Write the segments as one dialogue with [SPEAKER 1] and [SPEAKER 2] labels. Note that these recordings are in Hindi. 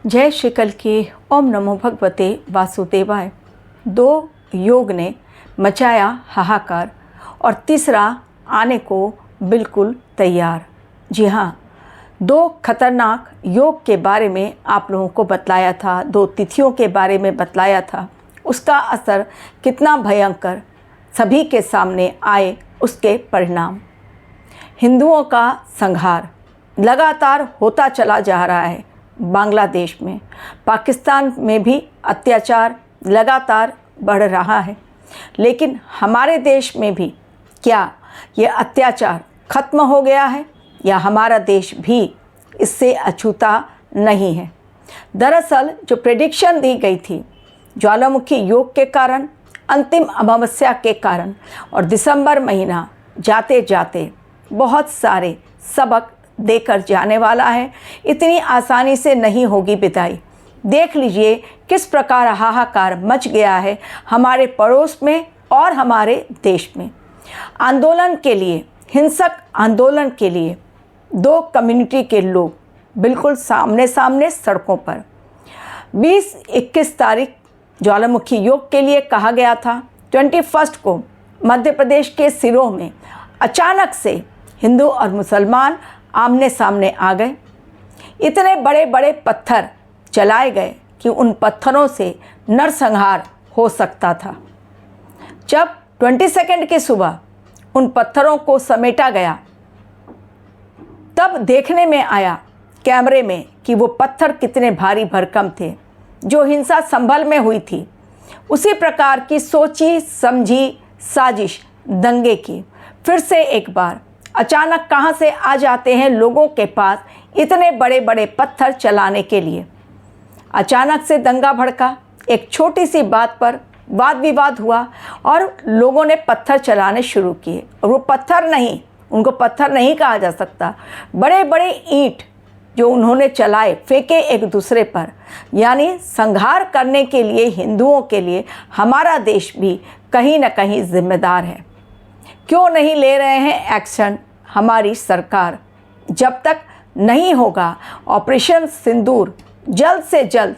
[SPEAKER 1] जय श्री कल की ओम नमो भगवते वासुदेवाय। दो योग ने मचाया हाहाकार और तीसरा आने को बिल्कुल तैयार। जी हाँ, दो खतरनाक योग के बारे में आप लोगों को बतलाया था, दो तिथियों के बारे में बतलाया था। उसका असर कितना भयंकर सभी के सामने आए, उसके परिणाम। हिंदुओं का संहार लगातार होता चला जा रहा है। बांग्लादेश में, पाकिस्तान में भी अत्याचार लगातार बढ़ रहा है, लेकिन हमारे देश में भी क्या ये अत्याचार खत्म हो गया है या हमारा देश भी इससे अछूता नहीं है? दरअसल जो प्रेडिक्शन दी गई थी ज्वालामुखी योग के कारण, अंतिम अमावस्या के कारण और दिसंबर महीना जाते जाते बहुत सारे सबक देकर जाने वाला है। इतनी आसानी से नहीं होगी विदाई। देख लीजिए किस प्रकार हाहाकार मच गया है हमारे पड़ोस में और हमारे देश में। आंदोलन के लिए, हिंसक आंदोलन के लिए दो कम्युनिटी के लोग बिल्कुल सामने सामने सड़कों पर। 20-21 तारीख ज्वालामुखी योग के लिए कहा गया था। 21 को मध्य प्रदेश के सिरों में अचानक से हिंदू और मुसलमान आमने सामने आ गए। इतने बड़े बड़े पत्थर चलाए गए कि उन पत्थरों से नरसंहार हो सकता था। जब 22 की सुबह उन पत्थरों को समेटा गया, तब देखने में आया कैमरे में कि वो पत्थर कितने भारी भरकम थे। जो हिंसा संभल में हुई थी, उसी प्रकार की सोची समझी साजिश दंगे की फिर से एक बार अचानक कहां से आ जाते हैं लोगों के पास इतने बड़े बड़े पत्थर चलाने के लिए। अचानक से दंगा भड़का, एक छोटी सी बात पर वाद विवाद हुआ और लोगों ने पत्थर चलाने शुरू किए। और वो पत्थर नहीं, उनको पत्थर नहीं कहा जा सकता, बड़े बड़े ईंट जो उन्होंने चलाए, फेंके एक दूसरे पर। यानी संहार करने के लिए, हिंदुओं के लिए हमारा देश भी कहीं ना कहीं जिम्मेदार है। क्यों नहीं ले रहे हैं एक्शन हमारी सरकार? जब तक नहीं होगा ऑपरेशन सिंदूर जल्द से जल्द,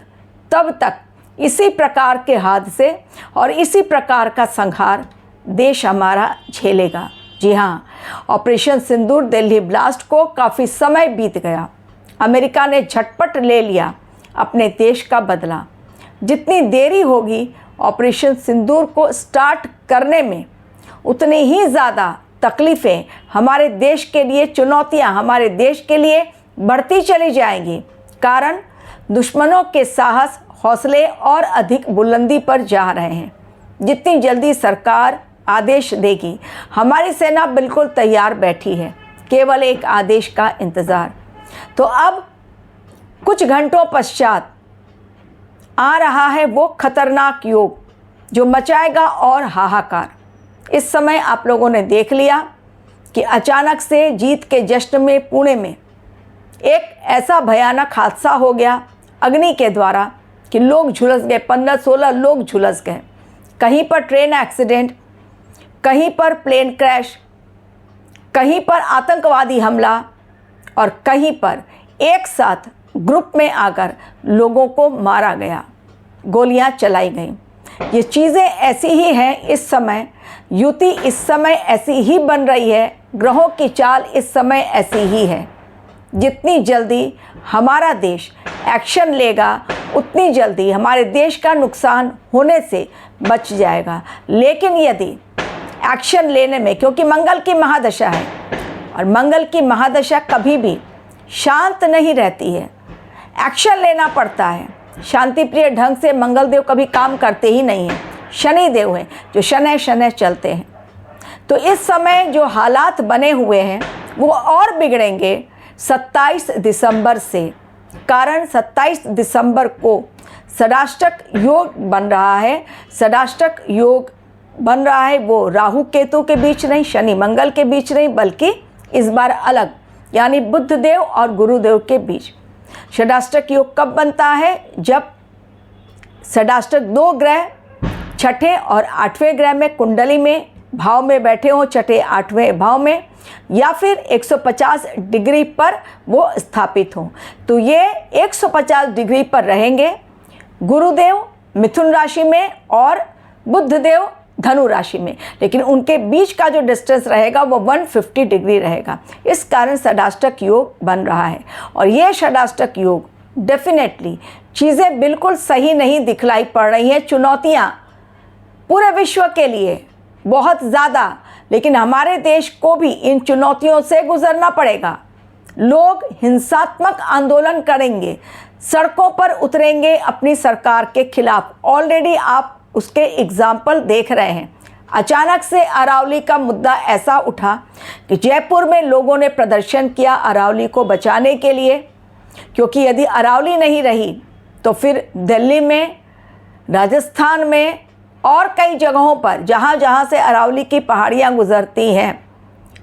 [SPEAKER 1] तब तक इसी प्रकार के हादसे और इसी प्रकार का संहार देश हमारा झेलेगा। जी हाँ, ऑपरेशन सिंदूर दिल्ली ब्लास्ट को काफ़ी समय बीत गया। अमेरिका ने झटपट ले लिया अपने देश का बदला। जितनी देरी होगी ऑपरेशन सिंदूर को स्टार्ट करने में, उतनी ही ज़्यादा तकलीफ़ें हमारे देश के लिए, चुनौतियां हमारे देश के लिए बढ़ती चली जाएंगी। कारण दुश्मनों के साहस, हौसले और अधिक बुलंदी पर जा रहे हैं। जितनी जल्दी सरकार आदेश देगी, हमारी सेना बिल्कुल तैयार बैठी है, केवल एक आदेश का इंतज़ार। तो अब कुछ घंटों पश्चात आ रहा है वो खतरनाक योग जो मचाएगा और हाहाकार। इस समय आप लोगों ने देख लिया कि अचानक से जीत के जश्न में पुणे में एक ऐसा भयानक हादसा हो गया अग्नि के द्वारा कि लोग झुलस गए, 15-16 लोग झुलस गए। कहीं पर ट्रेन एक्सीडेंट, कहीं पर प्लेन क्रैश, कहीं पर आतंकवादी हमला और कहीं पर एक साथ ग्रुप में आकर लोगों को मारा गया, गोलियां चलाई गईं। ये चीज़ें ऐसी ही हैं इस समय। युति इस समय ऐसी ही बन रही है, ग्रहों की चाल इस समय ऐसी ही है। जितनी जल्दी हमारा देश एक्शन लेगा, उतनी जल्दी हमारे देश का नुकसान होने से बच जाएगा। लेकिन यदि एक्शन लेने में, क्योंकि मंगल की महादशा है और मंगल की महादशा कभी भी शांत नहीं रहती है, एक्शन लेना पड़ता है। शांति प्रिय ढंग से मंगल देव कभी काम करते ही नहीं हैं। शनि देव हैं जो शनै शनै चलते हैं। तो इस समय जो हालात बने हुए हैं वो और बिगड़ेंगे 27 दिसंबर से। कारण 27 दिसंबर को षडाष्टक योग बन रहा है। षडाष्टक योग बन रहा है वो राहु केतु के बीच नहीं, शनि मंगल के बीच नहीं, बल्कि इस बार अलग, यानी बुध देव और गुरुदेव के बीच। षडाष्टक योग कब बनता है? जब षडाष्टक 2 ग्रह 6ठे और 8वें ग्रह में कुंडली में भाव में बैठे हों, छठे आठवें भाव में, या फिर 150 डिग्री पर वो स्थापित हों। तो ये 150 डिग्री पर रहेंगे गुरुदेव मिथुन राशि में और बुधदेव धनु राशि में, लेकिन उनके बीच का जो डिस्टेंस रहेगा वो 150 डिग्री रहेगा। इस कारण षडाष्टक योग बन रहा है और ये षडाष्टक योग डेफिनेटली चीज़ें बिल्कुल सही नहीं दिखलाई पड़ रही हैं। चुनौतियाँ पूरे विश्व के लिए बहुत ज़्यादा, लेकिन हमारे देश को भी इन चुनौतियों से गुजरना पड़ेगा। लोग हिंसात्मक आंदोलन करेंगे, सड़कों पर उतरेंगे अपनी सरकार के खिलाफ। ऑलरेडी आप उसके एग्जाम्पल देख रहे हैं। अचानक से अरावली का मुद्दा ऐसा उठा कि जयपुर में लोगों ने प्रदर्शन किया अरावली को बचाने के लिए, क्योंकि यदि अरावली नहीं रही तो फिर दिल्ली में, राजस्थान में और कई जगहों पर जहाँ जहाँ से अरावली की पहाड़ियाँ गुजरती हैं,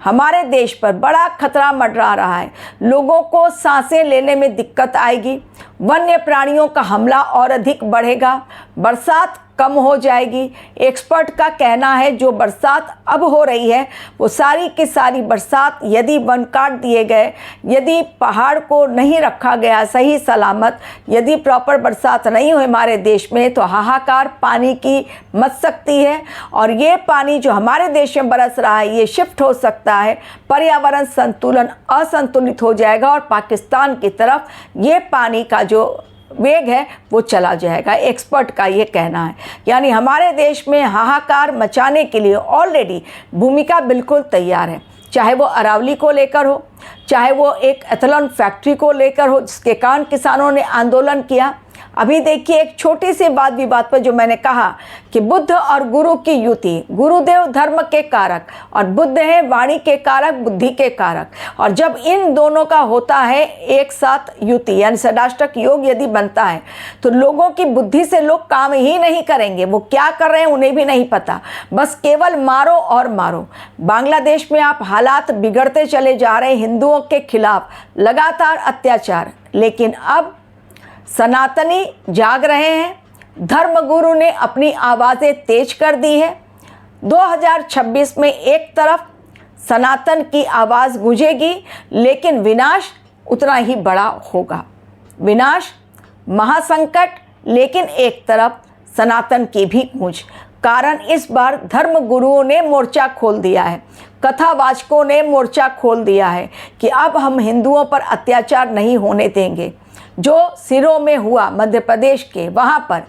[SPEAKER 1] हमारे देश पर बड़ा खतरा मंडरा रहा है। लोगों को सांसें लेने में दिक्कत आएगी, वन्य प्राणियों का हमला और अधिक बढ़ेगा, बरसात कम हो जाएगी। एक्सपर्ट का कहना है जो बरसात अब हो रही है वो सारी की सारी बरसात, यदि वन काट दिए गए, यदि पहाड़ को नहीं रखा गया सही सलामत, यदि प्रॉपर बरसात नहीं हुई हमारे देश में, तो हाहाकार पानी की मच सकती है। और ये पानी जो हमारे देश में बरस रहा है ये शिफ्ट हो सकता है, पर्यावरण संतुलन असंतुलित हो जाएगा और पाकिस्तान की तरफ ये पानी का जो वेग है वो चला जाएगा। एक्सपर्ट का ये कहना है। यानी हमारे देश में हाहाकार मचाने के लिए ऑलरेडी भूमिका बिल्कुल तैयार है, चाहे वो अरावली को लेकर हो, चाहे वो एक एथेनॉल फैक्ट्री को लेकर हो जिसके कारण किसानों ने आंदोलन किया। अभी देखिए एक छोटी सी वाद विवाद पर जो मैंने कहा कि बुद्ध और गुरु की युति, गुरुदेव धर्म के कारक और बुद्ध है वाणी के कारक, बुद्धि के कारक, और जब इन दोनों का होता है एक साथ युति यानी षडाष्टक योग यदि बनता है तो लोगों की बुद्धि से लोग काम ही नहीं करेंगे। वो क्या कर रहे हैं उन्हें भी नहीं पता, बस केवल मारो और मारो। बांग्लादेश में आप हालात बिगड़ते चले जा रहे, हिंदुओं के खिलाफ लगातार अत्याचार, लेकिन अब सनातनी जाग रहे हैं। धर्मगुरु ने अपनी आवाज़ें तेज कर दी है। 2026 में एक तरफ सनातन की आवाज़ गूंजेगी, लेकिन विनाश उतना ही बड़ा होगा। विनाश, महासंकट, लेकिन एक तरफ सनातन की भी गूंज। कारण इस बार धर्मगुरुओं ने मोर्चा खोल दिया है, कथावाचकों ने मोर्चा खोल दिया है कि अब हम हिंदुओं पर अत्याचार नहीं होने देंगे। जो सिरों में हुआ मध्य प्रदेश के, वहाँ पर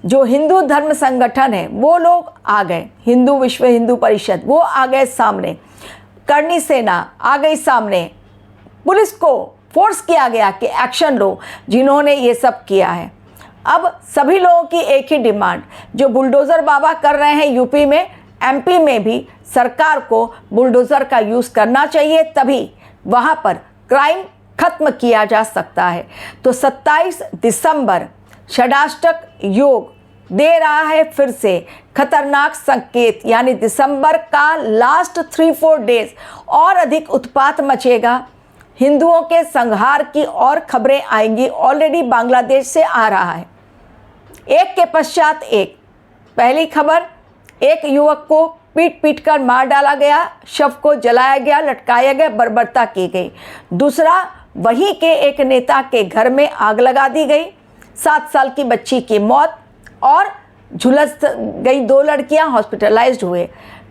[SPEAKER 1] जो हिंदू धर्म संगठन है वो लोग आ गए, हिंदू विश्व हिंदू परिषद वो आ गए सामने, करनी सेना आ गई सामने, पुलिस को फोर्स किया गया कि एक्शन लो जिन्होंने ये सब किया है। अब सभी लोगों की एक ही डिमांड, जो बुलडोज़र बाबा कर रहे हैं यूपी में, एमपी में भी सरकार को बुलडोज़र का यूज़ करना चाहिए, तभी वहाँ पर क्राइम खत्म किया जा सकता है। तो 27 दिसंबर षडाष्टक योग दे रहा है फिर से खतरनाक संकेत, यानी दिसंबर का लास्ट 3-4 डेज और अधिक उत्पात मचेगा। हिंदुओं के संहार की और खबरें आएंगी, ऑलरेडी बांग्लादेश से आ रहा है, एक के पश्चात एक। पहली खबर, एक युवक को पीट पीट कर मार डाला गया, शव को जलाया गया, लटकाया गया, बर्बरता की गई। दूसरा, वहीं के एक नेता के घर में आग लगा दी गई, 7 साल की बच्ची की मौत और झुलस गई 2 लड़कियां, हॉस्पिटलाइज्ड हुए।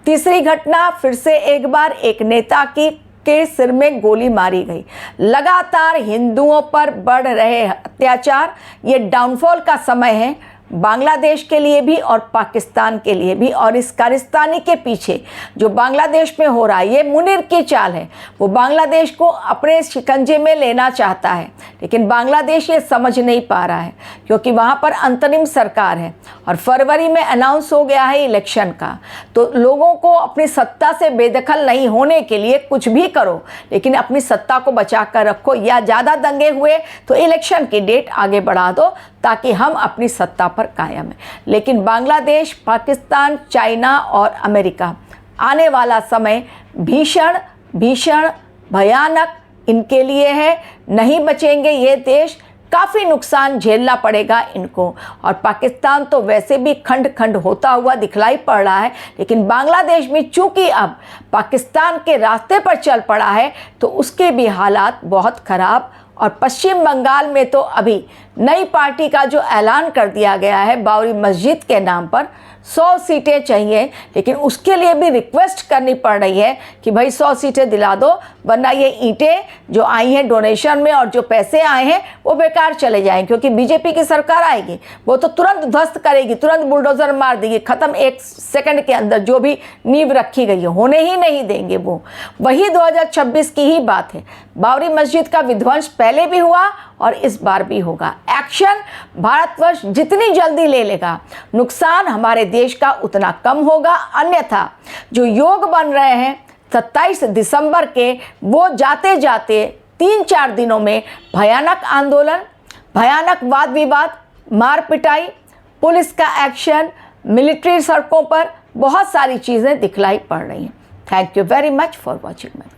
[SPEAKER 1] तीसरी घटना, फिर से एक बार एक नेता के सिर में गोली मारी गई। लगातार हिंदुओं पर बढ़ रहे अत्याचार, ये डाउनफॉल का समय है बांग्लादेश के लिए भी और पाकिस्तान के लिए भी। और इस कारिस्तानी के पीछे जो बांग्लादेश में हो रहा है ये मुनीर की चाल है। वो बांग्लादेश को अपने शिकंजे में लेना चाहता है, लेकिन बांग्लादेश ये समझ नहीं पा रहा है क्योंकि वहाँ पर अंतरिम सरकार है और फरवरी में अनाउंस हो गया है इलेक्शन का। तो लोगों को अपनी सत्ता से बेदखल नहीं होने के लिए कुछ भी करो, लेकिन अपनी सत्ता को बचा कर रखो, या ज़्यादा दंगे हुए तो इलेक्शन की डेट आगे बढ़ा दो ताकि हम अपनी सत्ता पर कायम है। लेकिन बांग्लादेश, पाकिस्तान, चाइना और अमेरिका, आने वाला समय भीषण भीषण भयानक इनके लिए है। नहीं बचेंगे ये देश, काफ़ी नुकसान झेलना पड़ेगा इनको। और पाकिस्तान तो वैसे भी खंड खंड होता हुआ दिखलाई पड़ रहा है, लेकिन बांग्लादेश भी चूंकि अब पाकिस्तान के रास्ते पर चल पड़ा है तो उसके भी हालात बहुत ख़राब। और पश्चिम बंगाल में तो अभी नई पार्टी का जो ऐलान कर दिया गया है बाबरी मस्जिद के नाम पर 100 सीटें चाहिए, लेकिन उसके लिए भी रिक्वेस्ट करनी पड़ रही है कि भाई 100 सीटें दिला दो, वरना ये ईंटें जो आई हैं डोनेशन में और जो पैसे आए हैं वो बेकार चले जाएंगे, क्योंकि बीजेपी की सरकार आएगी वो तो तुरंत ध्वस्त करेगी, तुरंत बुलडोज़र मार देगी, ख़त्म 1 सेकंड के अंदर जो भी नींव रखी गई है होने ही नहीं देंगे वो। वही 2026 की ही बात है। बाबरी मस्जिद का विध्वंस पहले भी हुआ और इस बार भी होगा। एक्शन भारतवर्ष जितनी जल्दी ले लेगा नुकसान हमारे देश का उतना कम होगा। अन्यथा जो योग बन रहे हैं 27 दिसंबर के, वो जाते जाते 3-4 दिनों में भयानक आंदोलन, भयानक वाद विवाद, मार पिटाई, पुलिस का एक्शन, मिलिट्री सड़कों पर, बहुत सारी चीज़ें दिखलाई पड़ रही हैं। Thank you very much for watching my